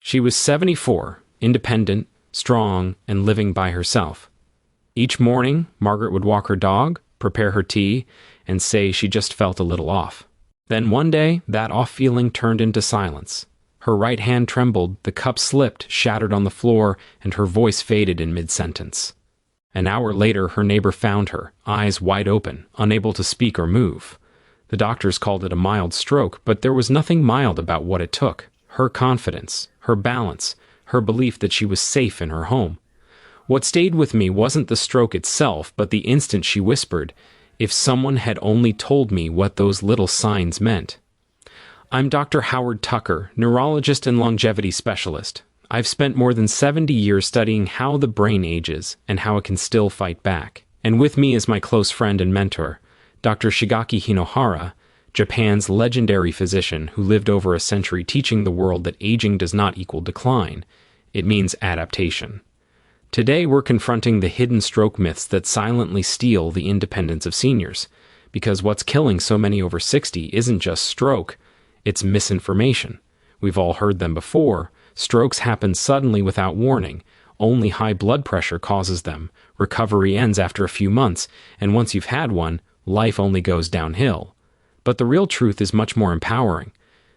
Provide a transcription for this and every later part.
She was 74, independent, strong, and living by herself. Each morning, Margaret would walk her dog, prepare her tea, and say she just felt a little off. Then one day, that off feeling turned into silence. Her right hand trembled, the cup slipped, shattered on the floor, and her voice faded in mid-sentence. An hour later, her neighbor found her, eyes wide open, unable to speak or move. The doctors called it a mild stroke, but there was nothing mild about what it took. Her confidence, her balance, her belief that she was safe in her home. What stayed with me wasn't the stroke itself, but the instant she whispered, "If someone had only told me what those little signs meant." I'm Dr. Howard Tucker, neurologist and longevity specialist. I've spent more than 70 years studying how the brain ages and how it can still fight back. And with me is my close friend and mentor, Dr. Shigaki Hinohara, Japan's legendary physician who lived over a century teaching the world that aging does not equal decline. It means adaptation. Today we're confronting the hidden stroke myths that silently steal the independence of seniors. Because what's killing so many over 60 isn't just stroke, it's misinformation. We've all heard them before. Strokes happen suddenly without warning. Only high blood pressure causes them. Recovery ends after a few months, and once you've had one, life only goes downhill. But the real truth is much more empowering.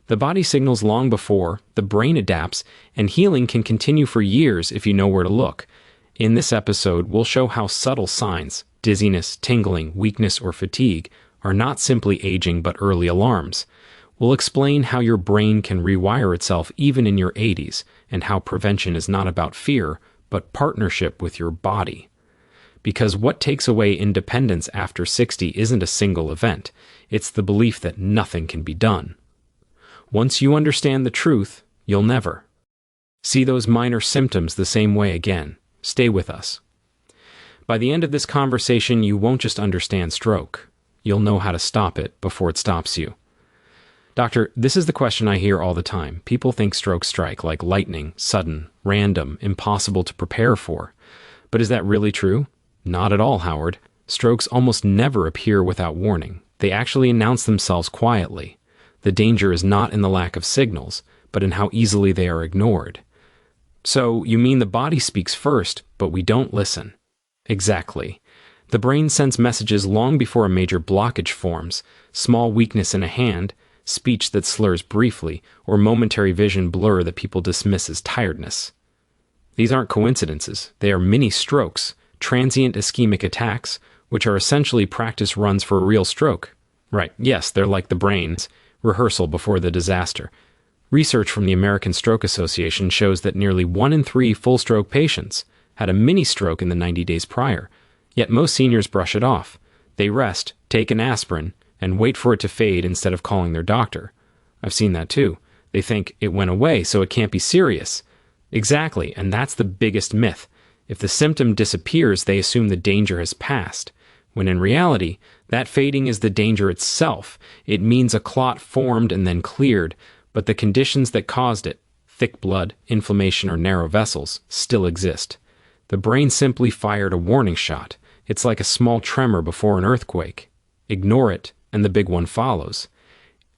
The body signals long before, the brain adapts, and healing can continue for years if you know where to look. In this episode, we'll show how subtle signs, dizziness, tingling, weakness, or fatigue, are not simply aging but early alarms. We'll explain how your brain can rewire itself even in your 80s, and how prevention is not about fear, but partnership with your body. Because what takes away independence after 60 isn't a single event, it's the belief that nothing can be done. Once you understand the truth, you'll never see those minor symptoms the same way again. Stay with us. By the end of this conversation, you won't just understand stroke. You'll know how to stop it before it stops you. Doctor, this is the question I hear all the time. People think strokes strike like lightning, sudden, random, impossible to prepare for. But is that really true? Not at all, Howard. Strokes almost never appear without warning. They actually announce themselves quietly. The danger is not in the lack of signals, but in how easily they are ignored. So, you mean the body speaks first, but we don't listen? Exactly. The brain sends messages long before a major blockage forms, small weakness in a hand, speech that slurs briefly, or momentary vision blur that people dismiss as tiredness. These aren't coincidences. They are mini strokes, transient ischemic attacks, which are essentially practice runs for a real stroke. Right, yes, they're like the brain's rehearsal before the disaster. Research from the American Stroke Association shows that nearly 1 in 3 full-stroke patients had a mini-stroke in the 90 days prior, yet most seniors brush it off. They rest, take an aspirin, and wait for it to fade instead of calling their doctor. I've seen that too. They think it went away, so it can't be serious. Exactly, and that's the biggest myth. If the symptom disappears, they assume the danger has passed, when in reality, that fading is the danger itself. It means a clot formed and then cleared, but the conditions that caused it, thick blood, inflammation, or narrow vessels, still exist. The brain simply fired a warning shot. It's like a small tremor before an earthquake. Ignore it, and the big one follows.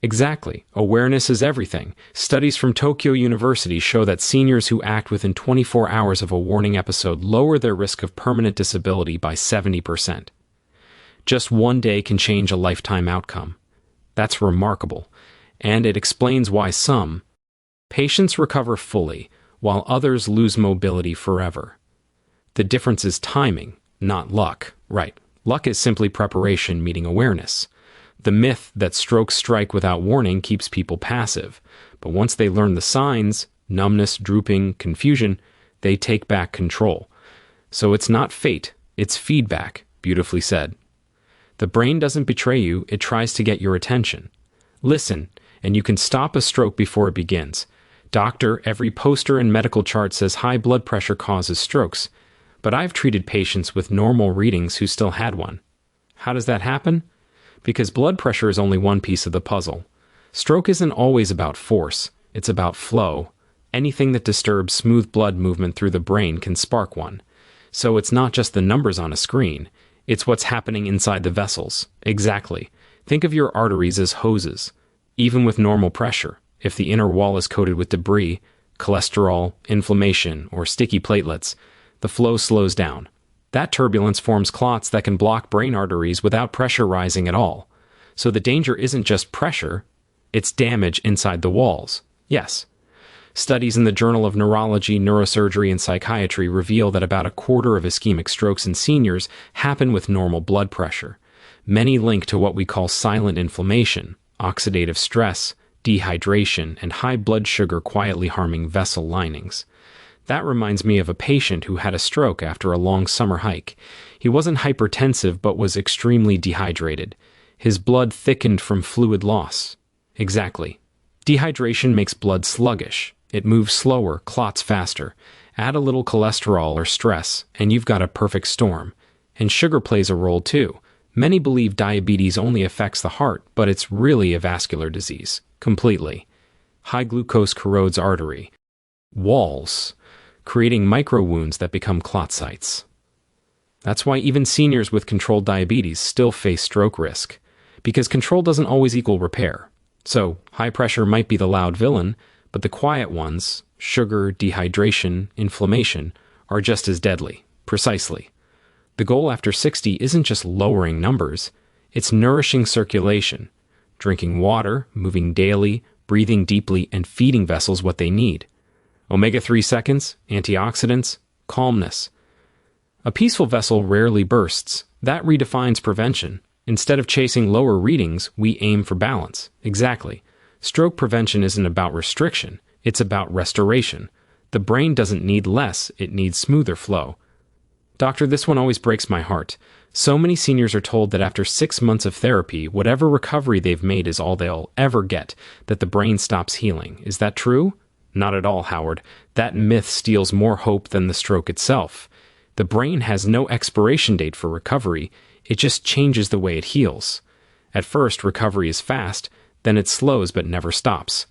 Exactly. Awareness is everything. Studies from Tokyo University show that seniors who act within 24 hours of a warning episode lower their risk of permanent disability by 70%. Just one day can change a lifetime outcome. That's remarkable, and it explains why some patients recover fully, while others lose mobility forever. The difference is timing, not luck. Right. Luck is simply preparation meeting awareness. The myth that strokes strike without warning keeps people passive, but once they learn the signs, numbness, drooping, confusion, they take back control. So it's not fate, it's feedback, beautifully said. The brain doesn't betray you, it tries to get your attention. Listen, and you can stop a stroke before it begins. Doctor, every poster and medical chart says high blood pressure causes strokes, but I've treated patients with normal readings who still had one. How does that happen? Because blood pressure is only one piece of the puzzle. Stroke isn't always about force, it's about flow. Anything that disturbs smooth blood movement through the brain can spark one. So it's not just the numbers on a screen, it's what's happening inside the vessels. Exactly. Think of your arteries as hoses. Even with normal pressure, if the inner wall is coated with debris, cholesterol, inflammation, or sticky platelets, the flow slows down. That turbulence forms clots that can block brain arteries without pressure rising at all. So the danger isn't just pressure, it's damage inside the walls. Yes. Studies in the Journal of Neurology, Neurosurgery, and Psychiatry reveal that about a quarter of ischemic strokes in seniors happen with normal blood pressure. Many link to what we call silent inflammation, oxidative stress, dehydration, and high blood sugar quietly harming vessel linings. That reminds me of a patient who had a stroke after a long summer hike. He wasn't hypertensive but was extremely dehydrated. His blood thickened from fluid loss. Exactly. Dehydration makes blood sluggish. It moves slower, clots faster. Add a little cholesterol or stress, and you've got a perfect storm. And sugar plays a role too. Many believe diabetes only affects the heart, but it's really a vascular disease. Completely. High glucose corrodes artery walls, creating micro wounds that become clot sites. That's why even seniors with controlled diabetes still face stroke risk, because control doesn't always equal repair. So, high pressure might be the loud villain, but the quiet ones, sugar, dehydration, inflammation, are just as deadly. Precisely. The goal after 60 isn't just lowering numbers, it's nourishing circulation, drinking water, moving daily, breathing deeply, and feeding vessels what they need. Omega-3 seconds, antioxidants, calmness. A peaceful vessel rarely bursts. That redefines prevention. Instead of chasing lower readings, we aim for balance. Exactly. Stroke prevention isn't about restriction, it's about restoration. The brain doesn't need less, it needs smoother flow. Doctor, this one always breaks my heart. So many seniors are told that after 6 months of therapy, whatever recovery they've made is all they'll ever get, that the brain stops healing. Is that true? Not at all, Howard. That myth steals more hope than the stroke itself. The brain has no expiration date for recovery, it just changes the way it heals. At first, recovery is fast, then it slows but never stops.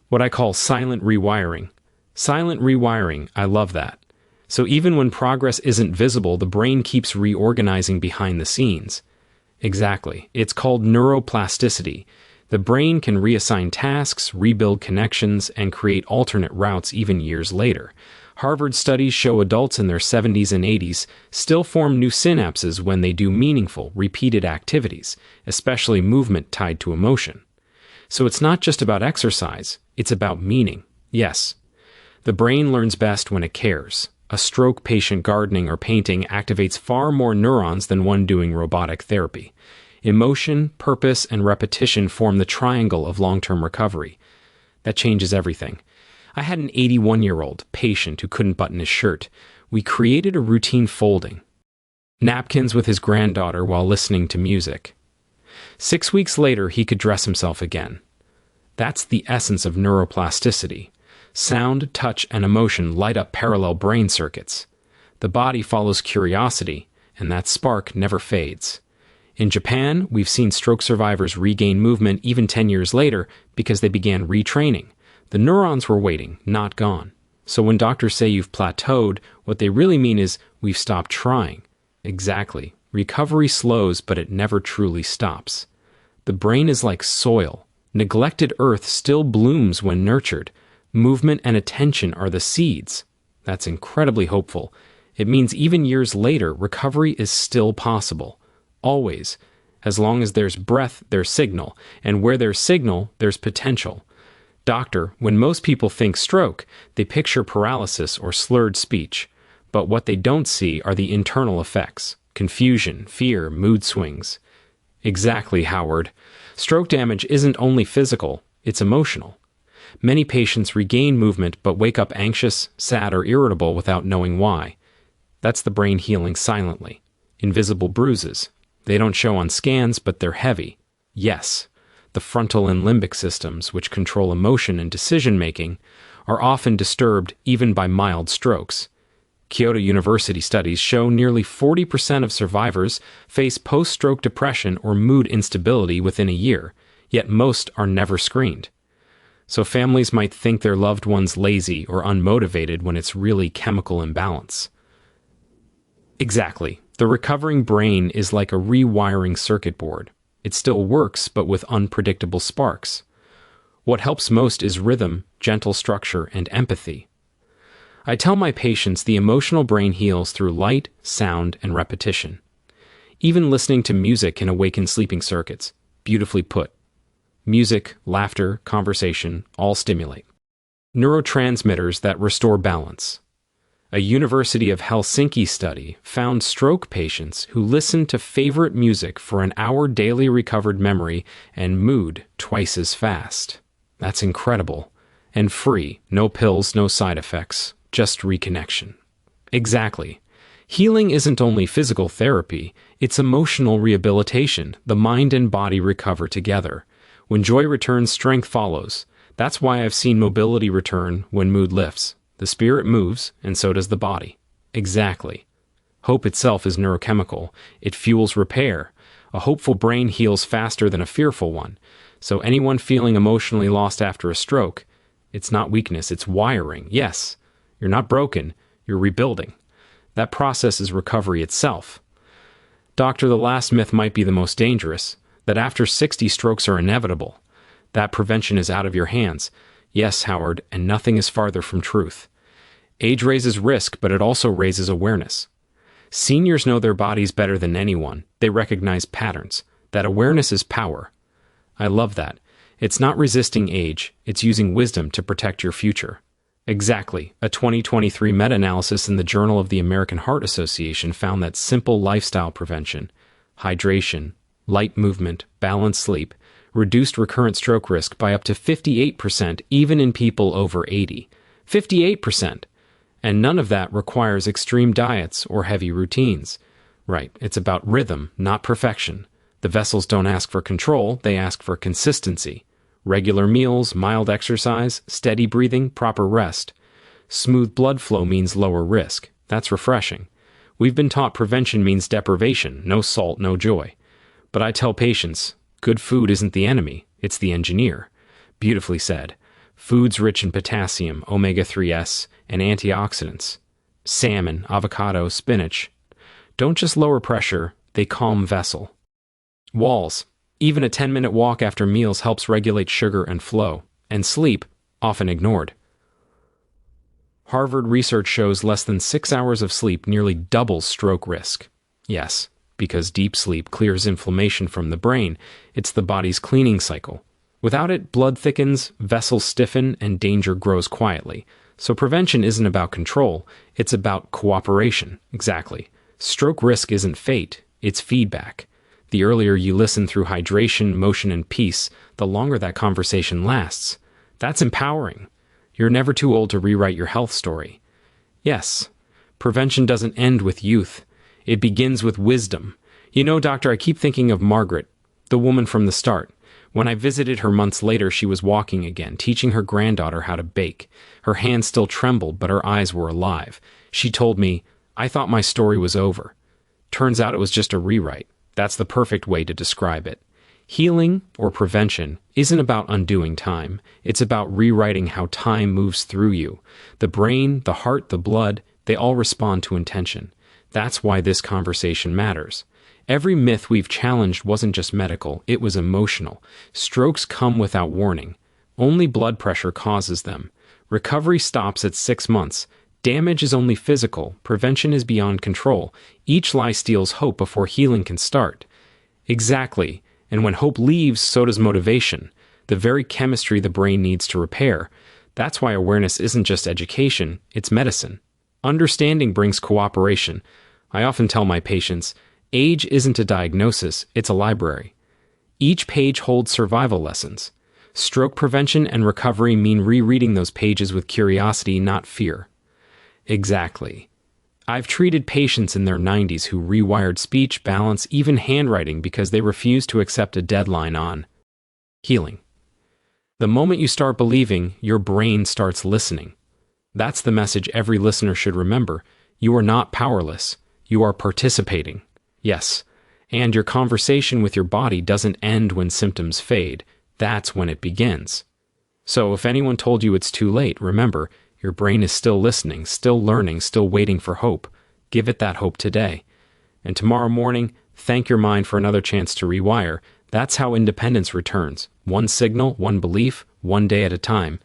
What I call silent rewiring. Silent rewiring, I love that. So even when progress isn't visible, the brain keeps reorganizing behind the scenes. Exactly. It's called neuroplasticity. The brain can reassign tasks, rebuild connections, and create alternate routes even years later. Harvard studies show adults in their 70s and 80s still form new synapses when they do meaningful, repeated activities, especially movement tied to emotion. So it's not just about exercise, it's about meaning. Yes, the brain learns best when it cares. A stroke patient gardening or painting activates far more neurons than one doing robotic therapy. Emotion, purpose, and repetition form the triangle of long-term recovery. That changes everything. I had an 81-year-old patient who couldn't button his shirt. We created a routine folding napkins with his granddaughter while listening to music. 6 weeks later, he could dress himself again. That's the essence of neuroplasticity. Sound, touch, and emotion light up parallel brain circuits. The body follows curiosity, and that spark never fades. In Japan, we've seen stroke survivors regain movement even 10 years later because they began retraining. The neurons were waiting, not gone. So when doctors say you've plateaued, what they really mean is we've stopped trying. Exactly. Recovery slows, but it never truly stops. The brain is like soil. Neglected earth still blooms when nurtured. Movement and attention are the seeds. That's incredibly hopeful. It means even years later, recovery is still possible. Always. As long as there's breath, there's signal. And where there's signal, there's potential. Doctor, when most people think stroke, they picture paralysis or slurred speech. But what they don't see are the internal effects. Confusion, fear, mood swings. Exactly, Howard. Stroke damage isn't only physical, it's emotional. Many patients regain movement but wake up anxious, sad, or irritable without knowing why. That's the brain healing silently. Invisible bruises. They don't show on scans, but they're heavy. Yes, the frontal and limbic systems, which control emotion and decision-making, are often disturbed even by mild strokes. Kyoto University studies show nearly 40% of survivors face post-stroke depression or mood instability within a year, yet most are never screened. So families might think their loved one's lazy or unmotivated when it's really chemical imbalance. Exactly. The recovering brain is like a rewiring circuit board. It still works, but with unpredictable sparks. What helps most is rhythm, gentle structure, and empathy. I tell my patients the emotional brain heals through light, sound, and repetition. Even listening to music can awaken sleeping circuits. Beautifully put. Music, laughter, conversation all stimulate neurotransmitters that restore balance. A University of Helsinki study found stroke patients who listened to favorite music for an hour daily recovered memory and mood twice as fast. That's incredible. And free, no pills, no side effects, just reconnection. Exactly. Healing isn't only physical therapy, it's emotional rehabilitation. The mind and body recover together. When joy returns, strength follows. That's why I've seen mobility return when mood lifts. The spirit moves, and so does the body. Exactly. Hope itself is neurochemical. It fuels repair. A hopeful brain heals faster than a fearful one. So anyone feeling emotionally lost after a stroke, it's not weakness, it's wiring. Yes, you're not broken, you're rebuilding. That process is recovery itself. Doctor, the last myth might be the most dangerous, that after 60 strokes are inevitable. That prevention is out of your hands. Yes, Howard, and nothing is farther from truth. Age raises risk, but it also raises awareness. Seniors know their bodies better than anyone. They recognize patterns. That awareness is power. I love that. It's not resisting age, it's using wisdom to protect your future. Exactly. A 2023 meta-analysis in the Journal of the American Heart Association found that simple lifestyle prevention, hydration, light movement, balanced sleep, reduced recurrent stroke risk by up to 58% even in people over 80. 58%! And none of that requires extreme diets or heavy routines. Right, it's about rhythm, not perfection. The vessels don't ask for control, they ask for consistency. Regular meals, mild exercise, steady breathing, proper rest. Smooth blood flow means lower risk. That's refreshing. We've been taught prevention means deprivation, no salt, no joy. But I tell patients, good food isn't the enemy, it's the engineer. Beautifully said. Foods rich in potassium, omega-3s, and antioxidants. Salmon, avocado, spinach. Don't just lower pressure, they calm vessel. Walls. Even a 10-minute walk after meals helps regulate sugar and flow. And sleep, often ignored. Harvard research shows less than 6 hours of sleep nearly doubles stroke risk. Yes, because deep sleep clears inflammation from the brain. It's the body's cleaning cycle. Without it, blood thickens, vessels stiffen, and danger grows quietly. So prevention isn't about control, it's about cooperation. Exactly. Stroke risk isn't fate, it's feedback. The earlier you listen through hydration, motion, and peace, the longer that conversation lasts. That's empowering. You're never too old to rewrite your health story. Yes, prevention doesn't end with youth. It begins with wisdom. You know, doctor, I keep thinking of Margaret, the woman from the start. When I visited her months later, she was walking again, teaching her granddaughter how to bake. Her hands still trembled, but her eyes were alive. She told me, I thought my story was over. Turns out it was just a rewrite. That's the perfect way to describe it. Healing, or prevention, isn't about undoing time. It's about rewriting how time moves through you. The brain, the heart, the blood, they all respond to intention. That's why this conversation matters. Every myth we've challenged wasn't just medical, it was emotional. Strokes come without warning. Only blood pressure causes them. Recovery stops at 6 months. Damage is only physical. Prevention is beyond control. Each lie steals hope before healing can start. Exactly. And when hope leaves, so does motivation. The very chemistry the brain needs to repair. That's why awareness isn't just education, it's medicine. Understanding brings cooperation. I often tell my patients, age isn't a diagnosis, it's a library. Each page holds survival lessons. Stroke prevention and recovery mean rereading those pages with curiosity, not fear. Exactly. I've treated patients in their 90s who rewired speech, balance, even handwriting because they refused to accept a deadline on healing. The moment you start believing, your brain starts listening. That's the message every listener should remember. You are not powerless. You are participating. Yes, and your conversation with your body doesn't end when symptoms fade. That's when it begins. So if anyone told you it's too late, remember, your brain is still listening, still learning, still waiting for hope. Give it that hope today. And tomorrow morning, thank your mind for another chance to rewire. That's how independence returns. One signal, one belief, one day at a time,